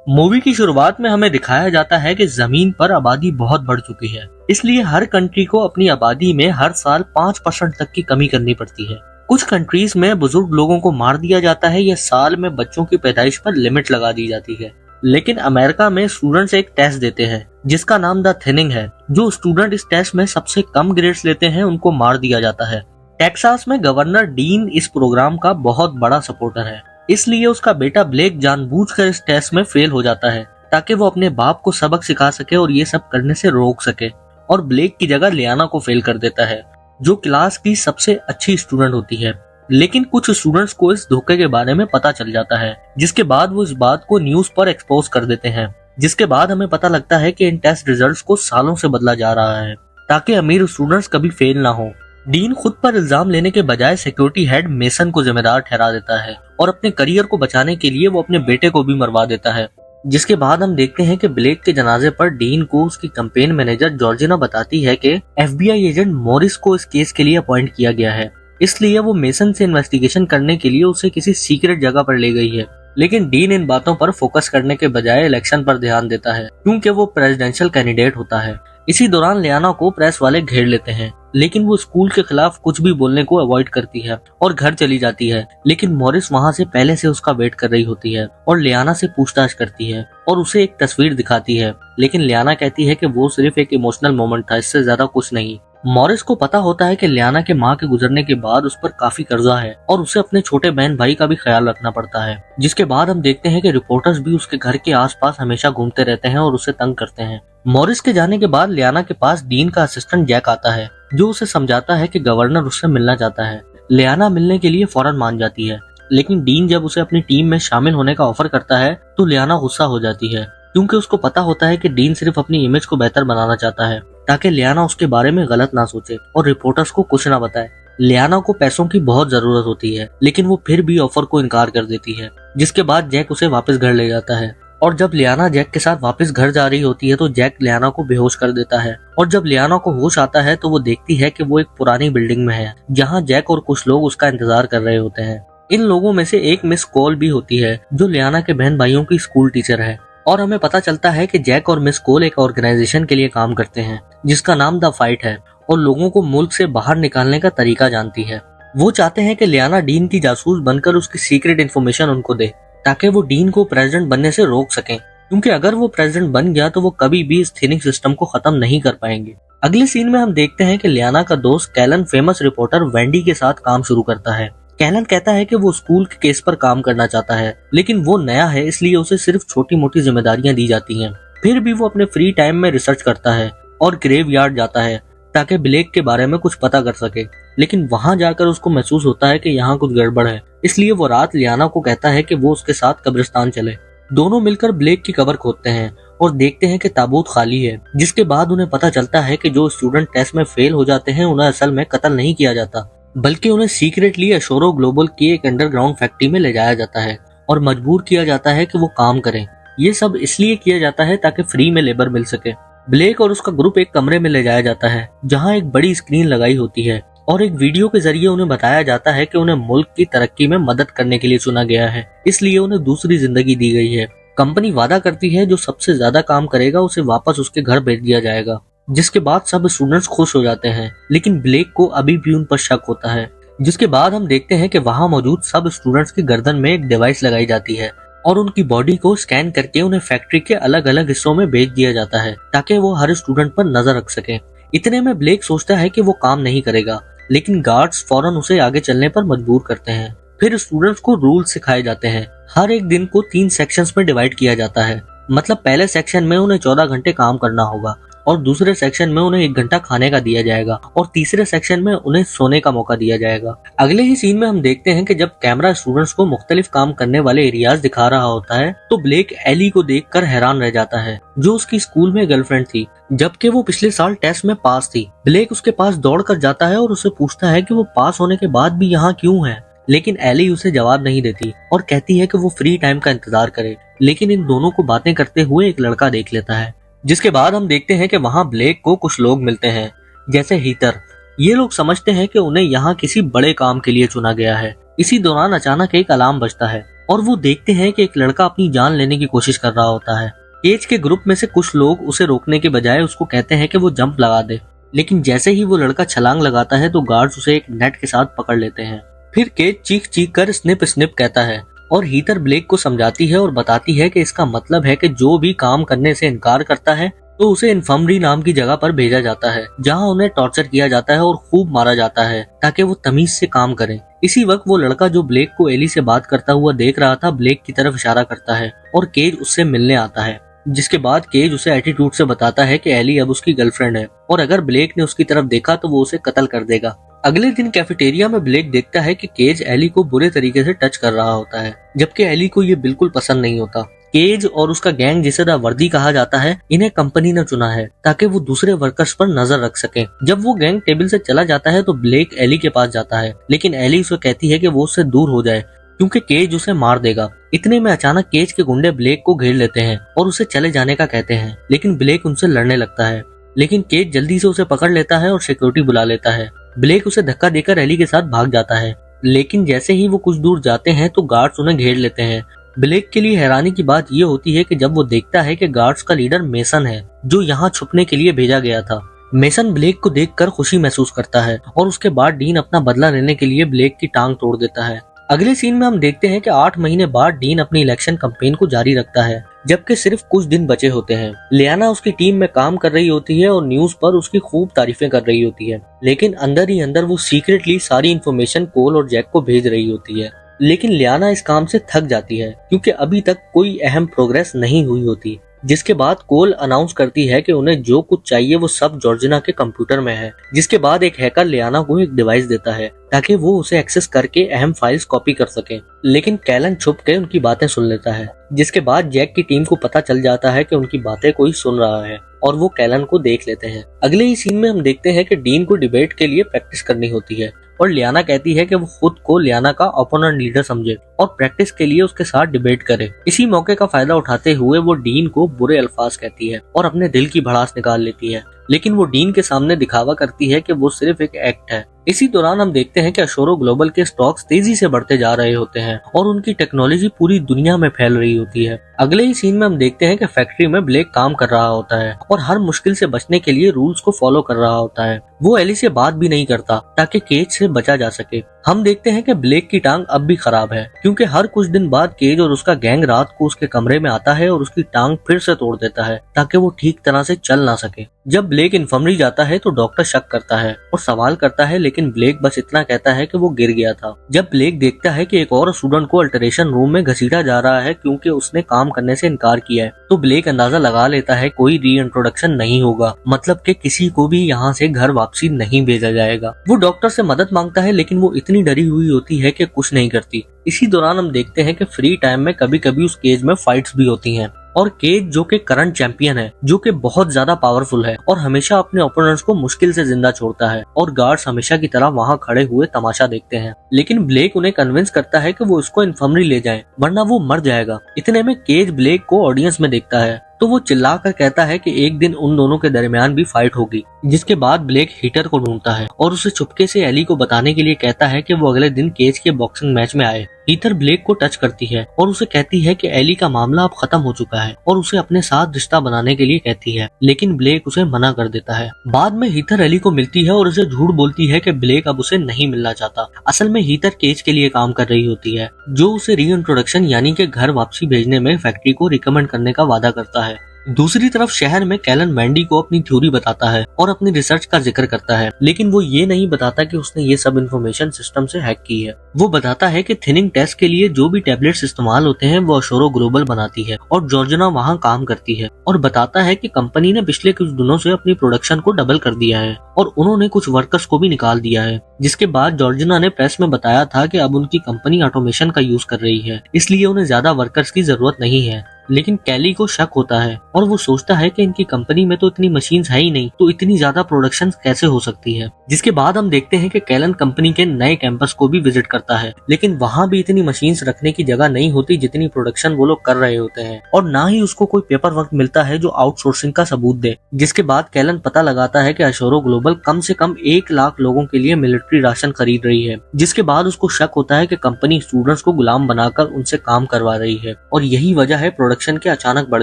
Movie की शुरुआत में हमें दिखाया जाता है कि जमीन पर आबादी बहुत बढ़ चुकी है, इसलिए हर कंट्री को अपनी आबादी में हर साल 5% तक की कमी करनी पड़ती है। कुछ कंट्रीज में बुजुर्ग लोगों को मार दिया जाता है या साल में बच्चों की पैदाइश पर लिमिट लगा दी जाती है। लेकिन अमेरिका में स्टूडेंट्स एक टेस्ट देते हैं जिसका नाम द थिनिंग है। जो स्टूडेंट इस टेस्ट में सबसे कम ग्रेड्स लेते हैं उनको मार दिया जाता है। टेक्सास में गवर्नर डीन इस प्रोग्राम का बहुत बड़ा सपोर्टर है, इसलिए उसका बेटा ब्लेक जानबूझकर इस टेस्ट में फेल हो जाता है ताकि वो अपने बाप को सबक सिखा सके और ये सब करने से रोक सके, और ब्लेक की जगह लियाना को फेल कर देता है जो क्लास की सबसे अच्छी स्टूडेंट होती है। लेकिन कुछ स्टूडेंट्स को इस धोखे के बारे में पता चल जाता है, जिसके बाद वो इस बात को न्यूज पर एक्सपोज कर देते हैं, जिसके बाद हमें पता लगता है कि इन टेस्ट रिजल्ट्स को सालों से बदला जा रहा है ताकि अमीर स्टूडेंट्स कभी फेल ना हो। डीन खुद पर इल्जाम लेने के बजाय सिक्योरिटी हेड मेसन को जिम्मेदार ठहरा देता है और अपने करियर को बचाने के लिए वो अपने बेटे को भी मरवा देता है। जिसके बाद हम देखते हैं कि ब्लेक के जनाजे पर डीन को उसकी कैंपेन मैनेजर जॉर्जिना बताती है कि FBI एजेंट मॉरिस को इस केस के लिए अपॉइंट किया गया है, इसलिए वो मेसन से इन्वेस्टिगेशन करने के लिए उसे किसी सीक्रेट जगह पर ले गई है। लेकिन डीन इन बातों पर फोकस करने के बजाय इलेक्शन पर ध्यान देता है क्योंकि वो प्रेसिडेंशियल कैंडिडेट होता है। इसी दौरान लियाना को प्रेस वाले घेर लेते हैं, लेकिन वो स्कूल के खिलाफ कुछ भी बोलने को अवॉइड करती है और घर चली जाती है। लेकिन मॉरिस वहाँ से पहले से उसका वेट कर रही होती है और लियाना से पूछताछ करती है और उसे एक तस्वीर दिखाती है, लेकिन लियाना कहती है कि वो सिर्फ एक इमोशनल मोमेंट था, इससे ज्यादा कुछ नहीं। मॉरिस को पता होता है कि लियाना के माँ के गुजरने के बाद उस पर काफी कर्जा है और उसे अपने छोटे बहन भाई का भी ख्याल रखना पड़ता है। जिसके बाद हम देखते हैं कि रिपोर्टर्स भी उसके घर के आसपास हमेशा घूमते रहते हैं और उसे तंग करते हैं। मॉरिस के जाने के बाद लियाना के पास डीन का असिस्टेंट जैक आता है जो उसे समझाता है कि गवर्नर उससे मिलना चाहता है। लियाना मिलने के लिए फौरन मान जाती है, लेकिन डीन जब उसे अपनी टीम में शामिल होने का ऑफर करता है तो लियाना गुस्सा हो जाती है क्योंकि उसको पता होता है कि डीन सिर्फ अपनी इमेज को बेहतर बनाना चाहता है ताकि लियाना उसके बारे में गलत ना सोचे और रिपोर्टर्स को कुछ ना बताए। लियाना को पैसों की बहुत जरूरत होती है, लेकिन वो फिर भी ऑफर को इनकार कर देती है। जिसके बाद जैक उसे वापस घर ले जाता है और जब लियाना जैक के साथ वापस घर जा रही होती है तो जैक लियाना को बेहोश कर देता है और जब लियाना को होश आता है तो वो देखती है कि वो एक पुरानी बिल्डिंग में है जहाँ जैक और कुछ लोग उसका इंतजार कर रहे होते हैं। इन लोगों में से एक मिस कोल भी होती है जो लियाना के बहन भाइयों की स्कूल टीचर है, और हमें पता चलता है कि जैक और मिस कोल एक ऑर्गेनाइजेशन के लिए काम करते हैं जिसका नाम द फाइट है और लोगों को मुल्क से बाहर निकालने का तरीका जानती है। वो चाहते हैं कि लियाना डीन की जासूस बनकर उसकी सीक्रेट इन्फॉर्मेशन उनको दे ताकि वो डीन को प्रेसिडेंट बनने से रोक सकें, क्योंकि अगर वो प्रेसिडेंट बन गया तो वो कभी भी इस थिनिंग सिस्टम को खत्म नहीं कर पाएंगे। अगले सीन में हम देखते हैं कि लियाना का दोस्त कैलन फेमस रिपोर्टर वेंडी के साथ काम शुरू करता है। कैलन कहता है कि वो स्कूल के केस पर काम करना चाहता है, लेकिन वो नया है इसलिए उसे सिर्फ छोटी मोटी जिम्मेदारियां दी जाती हैं। फिर भी वो अपने फ्री टाइम में रिसर्च करता है और ग्रेवयार्ड जाता है ताकि ब्लेक के बारे में कुछ पता कर सके, लेकिन वहां जाकर उसको महसूस होता है कि यहाँ कुछ गड़बड़ है, इसलिए वो रात लियाना को कहता है कि वो उसके साथ कब्रिस्तान चले। दोनों मिलकर ब्लेक की कब्र खोदते हैं और देखते हैं कि ताबूत खाली है। जिसके बाद उन्हें पता चलता है कि जो स्टूडेंट टेस्ट में फेल हो जाते हैं उन्हें असल में कत्ल नहीं किया जाता, बल्कि उन्हें सीक्रेटली एशोरो ग्लोबल की एक अंडरग्राउंड फैक्ट्री में ले जाया जाता है और मजबूर किया जाता है कि वो काम करें। ये सब इसलिए किया जाता है ताकि फ्री में लेबर मिल सके। ब्लेक और उसका ग्रुप एक कमरे में ले जाया जाता है जहां एक बड़ी स्क्रीन लगाई होती है और एक वीडियो के जरिए उन्हें बताया जाता है कि उन्हें मुल्क की तरक्की में मदद करने के लिए चुना गया है, इसलिए उन्हें दूसरी जिंदगी दी गई है। कंपनी वादा करती है जो सबसे ज्यादा काम करेगा उसे वापस उसके घर भेज दिया जाएगा। जिसके बाद सब स्टूडेंट्स खुश हो जाते हैं, लेकिन ब्लेक को अभी भी उन पर शक होता है। जिसके बाद हम देखते हैं कि वहां मौजूद सब स्टूडेंट्स की गर्दन में एक डिवाइस लगाई जाती है और उनकी बॉडी को स्कैन करके उन्हें फैक्ट्री के अलग अलग हिस्सों में भेज दिया जाता है ताकि वो हर स्टूडेंट पर नजर रख सके। इतने में ब्लेक सोचता है कि वो काम नहीं करेगा, लेकिन गार्ड्स फौरन उसे आगे चलने पर मजबूर करते हैं। फिर स्टूडेंट्स को रूल सिखाए जाते हैं। हर एक दिन को 3 सेक्शंस में डिवाइड किया जाता है, मतलब पहले सेक्शन में उन्हें 14 घंटे काम करना होगा और दूसरे सेक्शन में उन्हें 1 घंटा खाने का दिया जाएगा और तीसरे सेक्शन में उन्हें सोने का मौका दिया जाएगा। अगले ही सीन में हम देखते हैं कि जब कैमरा स्टूडेंट्स को मुख्तलिफ काम करने वाले एरियाज दिखा रहा होता है तो ब्लेक एली को देखकर हैरान रह जाता है जो उसकी स्कूल में गर्लफ्रेंड थी, जबकि वो पिछले साल टेस्ट में पास थी। ब्लेक उसके पास दौड़ कर जाता है और उसे पूछता है कि वो पास होने के बाद भी यहाँ क्यों है, लेकिन एली उसे जवाब नहीं देती और कहती है कि वो फ्री टाइम का इंतजार करे। लेकिन इन दोनों को बातें करते हुए एक लड़का देख लेता है। जिसके बाद हम देखते हैं कि वहाँ ब्लेक को कुछ लोग मिलते हैं जैसे हीटर। ये लोग समझते हैं कि उन्हें यहाँ किसी बड़े काम के लिए चुना गया है। इसी दौरान अचानक एक अलार्म बजता है और वो देखते हैं कि एक लड़का अपनी जान लेने की कोशिश कर रहा होता है। केज के ग्रुप में से कुछ लोग उसे रोकने के बजाय उसको कहते हैं कि वो जंप लगा दे, लेकिन जैसे ही वो लड़का छलांग लगाता है तो गार्ड्स उसे एक नेट के साथ पकड़ लेते हैं। फिर केज चीख चीख कर स्निप स्निप कहता है और हीथर ब्लेक को समझाती है और बताती है कि इसका मतलब है कि जो भी काम करने से इनकार करता है तो उसे इन्फर्मरी नाम की जगह पर भेजा जाता है, जहां उन्हें टॉर्चर किया जाता है और खूब मारा जाता है ताकि वो तमीज से काम करें। इसी वक्त वो लड़का जो ब्लेक को एली से बात करता हुआ देख रहा था ब्लेक की तरफ इशारा करता है और केज उससे मिलने आता है, जिसके बाद केज उसे एटीट्यूड से बताता है कि एली अब उसकी गर्लफ्रेंड है और अगर ब्लेक ने उसकी तरफ देखा तो वो उसे कत्ल कर देगा। अगले दिन कैफेटेरिया में ब्लेक देखता है कि केज एली को बुरे तरीके से टच कर रहा होता है, जबकि एली को ये बिल्कुल पसंद नहीं होता। केज और उसका गैंग, जिसे द वर्दी कहा जाता है, इन्हें कंपनी ने चुना है ताकि वो दूसरे वर्कर्स पर नजर रख सके। जब वो गैंग टेबल से चला जाता है तो ब्लेक एली के पास जाता है, लेकिन एली उसे कहती है कि वो उससे दूर हो जाए क्योंकि केज उसे मार देगा। इतने में अचानक केज के गुंडे ब्लेक को घेर लेते हैं और उसे चले जाने का कहते हैं, लेकिन ब्लेक उनसे लड़ने लगता है। लेकिन केज जल्दी से उसे पकड़ लेता है और सिक्योरिटी बुला लेता है। ब्लेक उसे धक्का देकर एली के साथ भाग जाता है, लेकिन जैसे ही वो कुछ दूर जाते हैं तो गार्ड्स उन्हें घेर लेते हैं। ब्लेक के लिए हैरानी की बात यह होती है कि जब वो देखता है कि गार्ड्स का लीडर मेसन है, जो यहाँ छुपने के लिए भेजा गया था। मेसन ब्लेक को देखकर खुशी महसूस करता है और उसके बाद डीन अपना बदला लेने के लिए ब्लेक की टांग तोड़ देता है। अगले सीन में हम देखते हैं कि 8 महीने बाद डीन अपनी इलेक्शन कैंपेन को जारी रखता है, जबकि सिर्फ कुछ दिन बचे होते हैं। लियाना उसकी टीम में काम कर रही होती है और न्यूज पर उसकी खूब तारीफें कर रही होती है, लेकिन अंदर ही अंदर वो सीक्रेटली सारी इन्फॉर्मेशन कोल और जैक को भेज रही होती है। लेकिन लियाना इस काम से थक जाती है क्योंकि अभी तक कोई अहम प्रोग्रेस नहीं हुई होती, जिसके बाद कोल अनाउंस करती है कि उन्हें जो कुछ चाहिए वो सब जॉर्जिना के कंप्यूटर में है। जिसके बाद एक हैकर लियाना को एक डिवाइस देता है ताकि वो उसे एक्सेस करके अहम फाइल्स कॉपी कर सके, लेकिन कैलन छुप के उनकी बातें सुन लेता है। जिसके बाद जैक की टीम को पता चल जाता है कि उनकी बातें कोई सुन रहा है और वो कैलन को देख लेते हैं। अगले ही सीन में हम देखते हैं कि डीन को डिबेट के लिए प्रैक्टिस करनी होती है और लियाना कहती है कि वो खुद को लियाना का ओपोनेंट लीडर समझे और प्रैक्टिस के लिए उसके साथ डिबेट करे। इसी मौके का फायदा उठाते हुए वो डीन को बुरे अल्फाज कहती है और अपने दिल की भड़ास निकाल लेती है, लेकिन वो डीन के सामने दिखावा करती है कि वो सिर्फ एक एक्ट है। इसी दौरान हम देखते हैं कि अशोरो ग्लोबल के स्टॉक्स तेजी से बढ़ते जा रहे होते हैं और उनकी टेक्नोलॉजी पूरी दुनिया में फैल रही होती है। अगले ही सीन में हम देखते हैं कि फैक्ट्री में ब्लेक काम कर रहा होता है और हर मुश्किल से बचने के लिए रूल्स को फॉलो कर रहा होता है। वो एली से बात भी नहीं करता ताकि केज से बचा जा सके। हम देखते हैं कि ब्लेक की टांग अब भी खराब है क्योंकि हर कुछ दिन बाद केज और उसका गैंग रात को उसके कमरे में आता है और उसकी टांग फिर से तोड़ देता है ताकि वो ठीक तरह से चल ना सके। जब ब्लेक इन्फर्मरी जाता है तो डॉक्टर शक करता है और सवाल करता है, लेकिन ब्लेक बस इतना कहता है कि वो गिर गया था। जब ब्लेक देखता है कि एक और स्टूडेंट को अल्टरेशन रूम में घसीटा जा रहा है क्योंकि उसने काम करने से इनकार किया है, तो ब्लेक अंदाजा लगा लेता है कोई रीइंट्रोडक्शन नहीं होगा, मतलब कि किसी को भी यहाँ से घर वापसी नहीं भेजा जाएगा। वो डॉक्टर से मदद मांगता है, लेकिन वो इतनी डरी हुई होती है कि कुछ नहीं करती। इसी दौरान हम देखते हैं कि फ्री टाइम में कभी कभी उस केज में फाइट्स भी होती हैं और केज, जो कि करंट चैंपियन है, जो कि बहुत ज्यादा पावरफुल है और हमेशा अपने ओपोनेंट्स को मुश्किल से जिंदा छोड़ता है, और गार्ड्स हमेशा की तरह वहां खड़े हुए तमाशा देखते हैं। लेकिन ब्लेक उन्हें कन्विंस करता है कि वो उसको इन्फर्मरी ले जाएं, वरना वो मर जाएगा। इतने में केज ब्लेक को ऑडियंस में देखता है तो वो चिल्लाकर कहता है कि एक दिन उन दोनों के दरमियान भी फाइट होगी। जिसके बाद ब्लेक हीटर को ढूंढता है और उसे चुपके से एली को बताने के लिए कहता है कि वो अगले दिन केज के बॉक्सिंग मैच में आए। हीटर ब्लेक को टच करती है और उसे कहती है कि एली का मामला अब खत्म हो चुका है और उसे अपने साथ रिश्ता बनाने के लिए कहती है, लेकिन ब्लेक उसे मना कर देता है। बाद में हीटर एली को मिलती है और उसे झूठ बोलती है कि ब्लेक अब उसे नहीं मिलना चाहता। असल में हीटर केज के लिए काम कर रही होती है, जो उसे रीइंट्रोडक्शन यानी कि घर वापसी भेजने में फैक्ट्री को रिकमेंड करने का वादा करता है। दूसरी तरफ शहर में कैलन मैंडी को अपनी थ्योरी बताता है और अपनी रिसर्च का जिक्र करता है, लेकिन वो ये नहीं बताता कि उसने ये सब इन्फॉर्मेशन सिस्टम से हैक की है। वो बताता है कि थिनिंग टेस्ट के लिए जो भी टैबलेट्स इस्तेमाल होते हैं वो अशोरो ग्लोबल बनाती है और जॉर्जिना वहाँ काम करती है, और बताता है कि कंपनी ने पिछले कुछ दिनों से अपनी प्रोडक्शन को डबल कर दिया है और उन्होंने कुछ वर्कर्स को भी निकाल दिया है। जिसके बाद जॉर्जिना ने प्रेस में बताया था कि अब उनकी कंपनी ऑटोमेशन का यूज कर रही है, इसलिए उन्हें ज्यादा वर्कर्स की जरूरत नहीं है। लेकिन कैली को शक होता है और वो सोचता है कि इनकी कंपनी में तो इतनी मशीन्स है ही नहीं, तो इतनी ज्यादा प्रोडक्शन कैसे हो सकती है। जिसके बाद हम देखते हैं कि कैलन कंपनी के नए कैंपस को भी विजिट करता है, लेकिन वहाँ भी इतनी मशीन्स रखने की जगह नहीं होती जितनी प्रोडक्शन वो लोग कर रहे होते हैं, और ना ही उसको कोई पेपर वर्क मिलता है जो आउटसोर्सिंग का सबूत दे। जिसके बाद कैलन पता लगाता है कि अशोरो ग्लोबल कम से कम 1 लाख लोगों के लिए मिलिट्री राशन खरीद रही है। जिसके बाद उसको शक होता है कि कंपनी स्टूडेंट्स को गुलाम बनाकर उनसे काम करवा रही है, और यही वजह है प्रोडक्शन के अचानक बढ़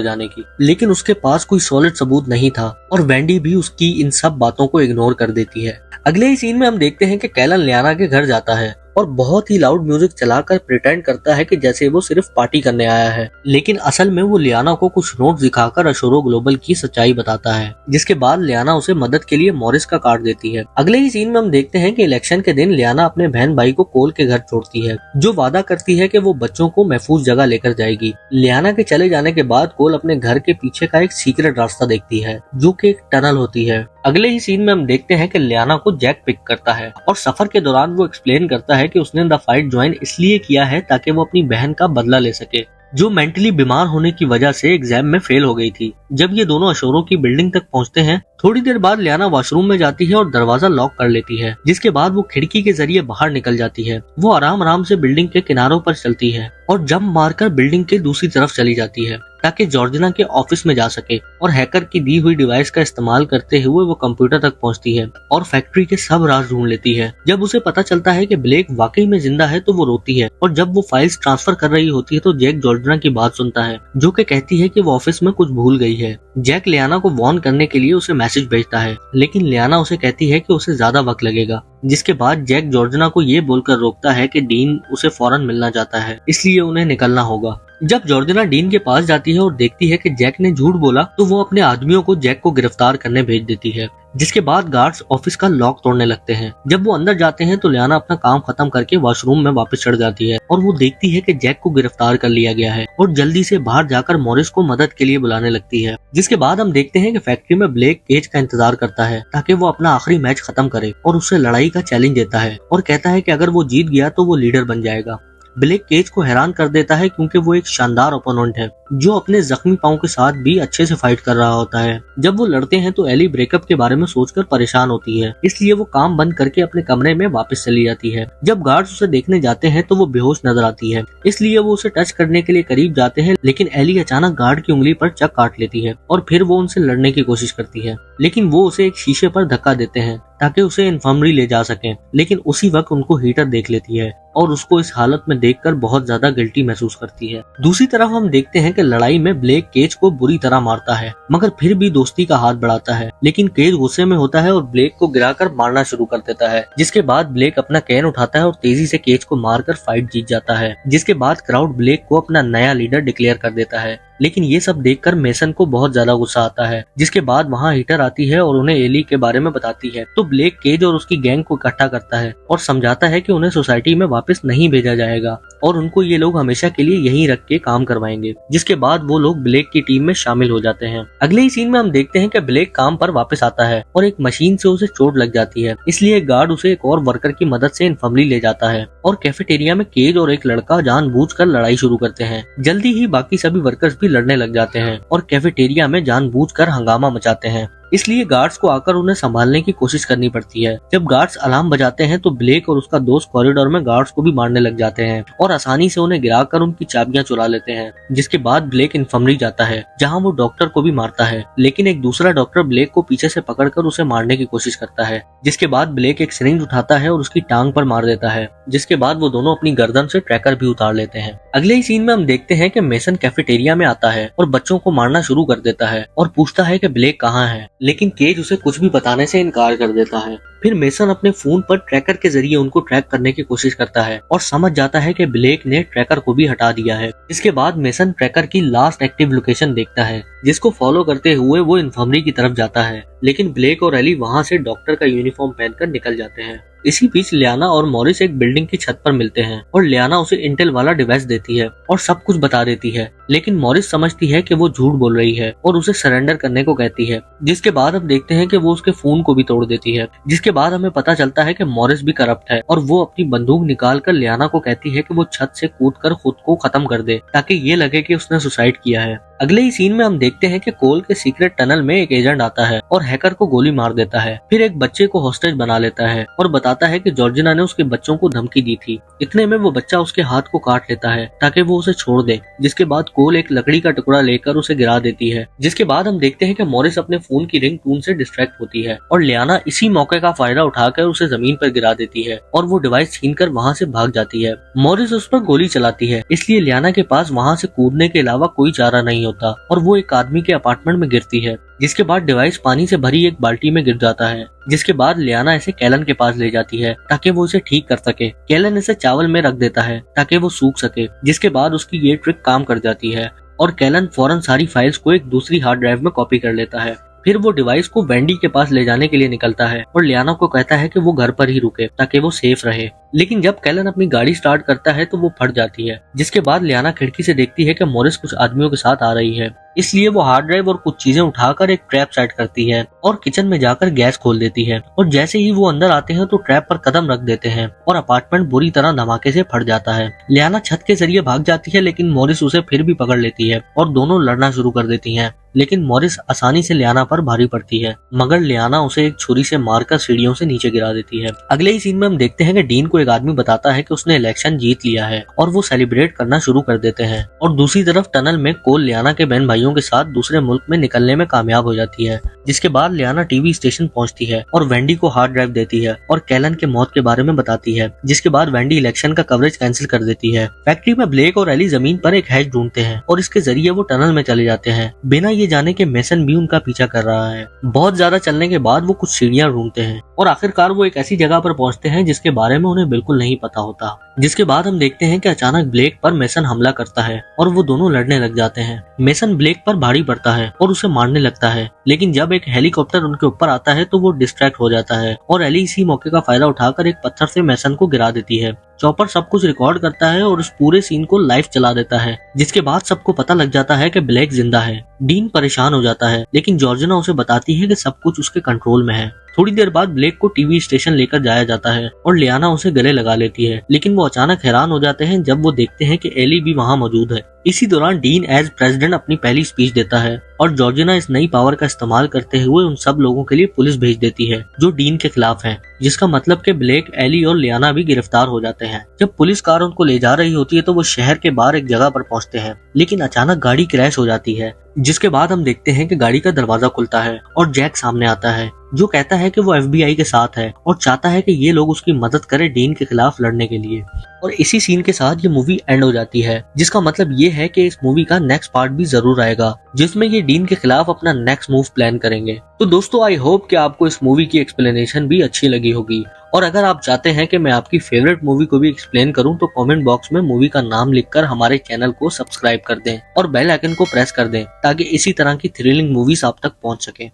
जाने की। लेकिन उसके पास कोई सॉलिड सबूत नहीं था, और वेंडी भी उसकी इन सब बातों को इग्नोर कर देती है। अगले ही सीन में हम देखते हैं कि कैलन लियाना के घर जाता है और बहुत ही लाउड म्यूजिक चलाकर प्रिटेंड करता है कि जैसे वो सिर्फ पार्टी करने आया है, लेकिन असल में वो लियाना को कुछ नोट्स दिखाकर अशोरो ग्लोबल की सच्चाई बताता है। जिसके बाद लियाना उसे मदद के लिए मॉरिस का कार्ड देती है। अगले ही सीन में हम देखते हैं कि इलेक्शन के दिन लियाना अपने बहन भाई को कोल के घर छोड़ती है, जो वादा करती है कि वो बच्चों को महफूज जगह लेकर जाएगी। लियाना के चले जाने के बाद कोल अपने घर के पीछे का एक सीक्रेट रास्ता देखती है, जो कि एक टनल होती है। अगले ही सीन में हम देखते हैं कि लियाना को जैक पिक करता है, और सफर के दौरान वो एक्सप्लेन करता है कि उसने द फाइट ज्वाइन इसलिए किया है ताकि वो अपनी बहन का बदला ले सके, जो मेंटली बीमार होने की वजह से एग्जाम में फेल हो गई थी। जब ये दोनों अशोरो की बिल्डिंग तक पहुंचते हैं, थोड़ी देर बाद लियाना वॉशरूम में जाती है और दरवाजा लॉक कर लेती है। जिसके बाद वो खिड़की के जरिए बाहर निकल जाती है। वो आराम आराम से बिल्डिंग के किनारों पर चलती है और जंप मारकर बिल्डिंग के दूसरी तरफ चली जाती है, ताकि जॉर्जिना के ऑफिस में जा सके, और हैकर की दी हुई डिवाइस का इस्तेमाल करते हुए वो कंप्यूटर तक पहुंचती है और फैक्ट्री के सब राज ढूंढ लेती है। जब उसे पता चलता है कि ब्लेक वाकई में जिंदा है तो वो रोती है, और जब वो फाइल्स ट्रांसफर कर रही होती है तो जैक जॉर्जिना की बात सुनता है, जो कि कहती है कि वो ऑफिस में कुछ भूल गई है। जैक लियाना को वार्न करने के लिए उसे मैसेज भेजता है, लेकिन लियाना उसे कहती है कि उसे ज्यादा वक्त लगेगा। जिसके बाद जैक जॉर्जिना को ये बोलकर रोकता है कि डीन उसे फौरन मिलना चाहता है, इसलिए उन्हें निकलना होगा। जब जॉर्जिना डीन के पास जाती है और देखती है कि जैक ने झूठ बोला, तो वो अपने आदमियों को जैक को गिरफ्तार करने भेज देती है। जिसके बाद गार्ड्स ऑफिस का लॉक तोड़ने लगते हैं। जब वो अंदर जाते हैं तो लियाना अपना काम खत्म करके वॉशरूम में वापस चढ़ जाती है, और वो देखती है कि जैक को गिरफ्तार कर लिया गया है, और जल्दी से बाहर जाकर मॉरिस को मदद के लिए बुलाने लगती है। जिसके बाद हम देखते हैं कि फैक्ट्री में ब्लेक केज का इंतजार करता है ताकि वो अपना आखिरी मैच खत्म करे, और उससे लड़ाई का चैलेंज देता है और कहता है कि अगर वो जीत गया तो वो लीडर बन जाएगा। ब्लेक केज को हैरान कर देता है क्योंकि वो एक शानदार ओपोनेंट है, जो अपने जख्मी पांव के साथ भी अच्छे से फाइट कर रहा होता है। जब वो लड़ते हैं तो एली ब्रेकअप के बारे में सोचकर परेशान होती है, इसलिए वो काम बंद करके अपने कमरे में वापस चली जाती है। जब गार्ड्स उसे देखने जाते हैं तो वो बेहोश नजर आती है, इसलिए वो उसे टच करने के लिए करीब जाते हैं, लेकिन एली अचानक गार्ड की उंगली पर चक काट लेती है, और फिर वो उनसे लड़ने की कोशिश करती है, लेकिन वो उसे एक शीशे पर धक्का देते हैं ताकि उसे इन्फर्मरी ले जा सकें। लेकिन उसी वक्त उनको हीटर देख लेती है और उसको इस हालत में देखकर बहुत ज्यादा गिल्टी महसूस करती है। दूसरी तरफ हम देखते हैं कि लड़ाई में ब्लेक केज को बुरी तरह मारता है, मगर फिर भी दोस्ती का हाथ बढ़ाता है। लेकिन केज गुस्से में होता है और ब्लेक को गिराकर मारना शुरू कर देता है। जिसके बाद ब्लेक अपना कैन उठाता है और तेजी से केज को मारकर फाइट जीत जाता है। जिसके बाद क्राउड ब्लेक को अपना नया लीडर डिक्लेयर कर देता है, लेकिन ये सब देखकर मेसन को बहुत ज्यादा गुस्सा आता है। जिसके बाद वहाँ हीटर आती है और उन्हें एली के बारे में बताती है, तो ब्लेक केज और उसकी गैंग को इकट्ठा करता है और समझाता है कि उन्हें सोसाइटी में वापस नहीं भेजा जाएगा और उनको ये लोग हमेशा के लिए यहीं रख के काम करवाएंगे। जिसके बाद वो लोग ब्लेक की टीम में शामिल हो जाते हैं। अगले ही सीन में हम देखते हैं कि ब्लेक काम पर वापस आता है और एक मशीन से उसे चोट लग जाती है, इसलिए एक गार्ड उसे एक और वर्कर की मदद से इन्फर्मरी ले जाता है और कैफेटेरिया में केज और एक लड़का जानबूझकर लड़ाई शुरू करते हैं। जल्दी ही बाकी सभी वर्कर्स भी लड़ने लग जाते हैं और कैफेटेरिया में जानबूझकर हंगामा मचाते हैं, इसलिए गार्ड्स को आकर उन्हें संभालने की कोशिश करनी पड़ती है। जब गार्ड्स अलार्म बजाते हैं तो ब्लेक और उसका दोस्त कॉरिडोर में गार्ड्स को भी मारने लग जाते हैं और आसानी से उन्हें गिराकर उनकी चाबियां चुरा लेते हैं। जिसके बाद ब्लेक इन्फर्मरी जाता है, जहां वो डॉक्टर को भी मारता है, लेकिन एक दूसरा डॉक्टर ब्लेक को पीछे से पकड़कर उसे मारने की कोशिश करता है। जिसके बाद ब्लेक एक सिरिंज उठाता है और उसकी टांग पर मार देता है। जिसके बाद वो दोनों अपनी गर्दन से ट्रैकर भी उतार लेते हैं। अगले ही सीन में हम देखते हैं कि मेसन कैफेटेरिया में आता है और बच्चों को मारना शुरू कर देता है और पूछता है कि ब्लेक कहाँ है, लेकिन केज उसे कुछ भी बताने से इनकार कर देता है। फिर मेसन अपने फोन पर ट्रैकर के जरिए उनको ट्रैक करने की कोशिश करता है और समझ जाता है कि ब्लेक ने ट्रैकर को भी हटा दिया है। इसके बाद मेसन ट्रैकर की लास्ट एक्टिव लोकेशन देखता है, जिसको फॉलो करते हुए वो इन्फर्मरी की तरफ जाता है, लेकिन ब्लेक और एली वहाँ से डॉक्टर का यूनिफॉर्म पहनकर निकल जाते हैं। इसी बीच लियाना और मॉरिस एक बिल्डिंग की छत पर मिलते हैं और लियाना उसे इंटेल वाला डिवाइस देती है और सब कुछ बता देती है, लेकिन मॉरिस समझती है कि वो झूठ बोल रही है और उसे सरेंडर करने को कहती है। जिसके बाद हम देखते हैं कि वो उसके फोन को भी तोड़ देती है। जिसके बाद हमें पता चलता है कि मॉरिस भी करप्ट है और वो अपनी बंदूक निकालकर लियाना को कहती है कि वो छत से कूदकर खुद को खत्म कर दे ताकि ये लगे कि उसने सुसाइड किया है। अगले ही सीन में हम देखते हैं कि कोल के सीक्रेट टनल में एक एजेंट आता है और हैकर को गोली मार देता है। फिर एक बच्चे को हॉस्टेज बना लेता है और बताता है कि जॉर्जिना ने उसके बच्चों को धमकी दी थी। इतने में वो बच्चा उसके हाथ को काट लेता है ताकि वो उसे छोड़ दे, जिसके बाद कोल एक लकड़ी का टुकड़ा लेकर उसे गिरा देती है। जिसके बाद हम देखते हैं कि मॉरिस अपने फोन की रिंग टून से डिस्ट्रैक्ट होती है और लियाना इसी मौके का फायदा उठाकर उसे जमीन पर गिरा देती है और वो डिवाइस छीनकर वहाँ से भाग जाती है। मॉरिस उस पर गोली चलाती है, इसलिए लियाना के पास वहाँ से कूदने के अलावा कोई चारा नहीं होता और वो एक आदमी के अपार्टमेंट में गिरती है। जिसके बाद डिवाइस पानी से भरी एक बाल्टी में गिर जाता है। जिसके बाद लियाना इसे कैलन के पास ले जाती है ताकि वो इसे ठीक कर सके। कैलन इसे चावल में रख देता है ताकि वो सूख सके। जिसके बाद उसकी ये ट्रिक काम कर जाती है और कैलन फौरन सारी फाइल्स को एक दूसरी हार्ड ड्राइव में कॉपी कर लेता है। फिर वो डिवाइस को वेंडी के पास ले जाने के लिए निकलता है और लियाना को कहता है कि वो घर पर ही रुके ताकि वो सेफ रहे। लेकिन जब कैलन अपनी गाड़ी स्टार्ट करता है तो वो फट जाती है। जिसके बाद लियाना खिड़की से देखती है कि मॉरिस कुछ आदमियों के साथ आ रही है, इसलिए वो हार्ड ड्राइव और कुछ चीजें उठाकर एक ट्रैप सेट करती है और किचन में जाकर गैस खोल देती है। और जैसे ही वो अंदर आते हैं तो ट्रैप पर कदम रख देते हैं और अपार्टमेंट बुरी तरह धमाके से फट जाता है। लियाना छत के जरिए भाग जाती है, लेकिन मॉरिस उसे फिर भी पकड़ लेती है और दोनों लड़ना शुरू कर देती हैं। लेकिन मॉरिस आसानी से लियाना पर भारी पड़ती है, मगर लियाना उसे एक छुरी से मारकर सीढ़ियों से नीचे गिरा देती है। अगले ही सीन में हम देखते हैं कि डीन को एक आदमी बताता है कि उसने इलेक्शन जीत लिया है और वो सेलिब्रेट करना शुरू कर देते हैं। और दूसरी तरफ टनल में कोल लियाना के बहन भाइयों के साथ दूसरे मुल्क में निकलने में कामयाब हो जाती है। जिसके बाद लियाना टीवी स्टेशन पहुंचती है और वेंडी को हार्ड ड्राइव देती है और कैलन के मौत के बारे में बताती है। जिसके बाद वेंडी इलेक्शन का कवरेज कैंसिल कर देती है। फैक्ट्री में ब्लेक और एली जमीन पर एक हैच ढूंढते हैं और इसके जरिए वो टनल में चले जाते हैं, बिना ये जाने के मेसन भी उनका पीछा कर रहा है। बहुत ज्यादा चलने के बाद वो कुछ सीढ़ियां ढूंढते हैं और आखिरकार वो एक ऐसी जगह पर पहुंचते हैं जिसके बारे में उन्हें बिल्कुल नहीं पता होता। जिसके बाद हम देखते हैं कि अचानक ब्लेक पर मेसन हमला करता है और वो दोनों लड़ने लग जाते हैं। मेसन ब्लेक पर भारी पड़ता है और उसे मारने लगता है, लेकिन जब एक हेलीकॉप्टर उनके ऊपर आता है तो वो डिस्ट्रैक्ट हो जाता है और एली इसी मौके का फायदा उठाकर एक पत्थर से मेसन को गिरा देती है। चॉपर सब कुछ रिकॉर्ड करता है और इस पूरे सीन को लाइव चला देता है। जिसके बाद सबको पता लग जाता है कि ब्लेक जिंदा है। डीन परेशान हो जाता है, लेकिन जॉर्जिना उसे बताती है कि सब कुछ उसके कंट्रोल में है। थोड़ी देर बाद ब्लेक को टीवी स्टेशन लेकर जाया जाता है और लियाना उसे गले लगा लेती है, लेकिन वो अचानक हैरान हो जाते हैं जब वो देखते हैं कि एली भी वहाँ मौजूद है। इसी दौरान डीन एज प्रेसिडेंट अपनी पहली स्पीच देता है और जॉर्जिना इस नई पावर का इस्तेमाल करते हुए उन सब लोगों के लिए पुलिस भेज देती है जो डीन के खिलाफ हैं, जिसका मतलब कि ब्लेक, एली और लियाना भी गिरफ्तार हो जाते हैं। जब पुलिस कार उनको ले जा रही होती है तो वो शहर के बाहर एक जगह पर पहुंचते हैं, लेकिन अचानक गाड़ी क्रैश हो जाती है। जिसके बाद हम देखते हैं कि गाड़ी का दरवाजा खुलता है और जैक सामने आता है जो कहता है कि वो FBI के साथ है और चाहता है कि ये लोग उसकी मदद करें डीन के खिलाफ लड़ने के लिए। और इसी सीन के साथ ये मूवी एंड हो जाती है, जिसका मतलब ये है कि इस मूवी का नेक्स्ट पार्ट भी जरूर आएगा जिसमें ये डीन के खिलाफ अपना नेक्स्ट मूव प्लान करेंगे। तो दोस्तों, आई होप कि आपको इस मूवी की एक्सप्लेनेशन भी अच्छी लगी होगी और अगर आप चाहते हैं कि मैं आपकी फेवरेट मूवी को भी एक्सप्लेन करूं तो कमेंट बॉक्स में मूवी का नाम लिखकर हमारे चैनल को सब्सक्राइब कर दें और बेल आइकन को प्रेस कर दें ताकि इसी तरह की थ्रिलिंग मूवीज आप तक पहुंच सके।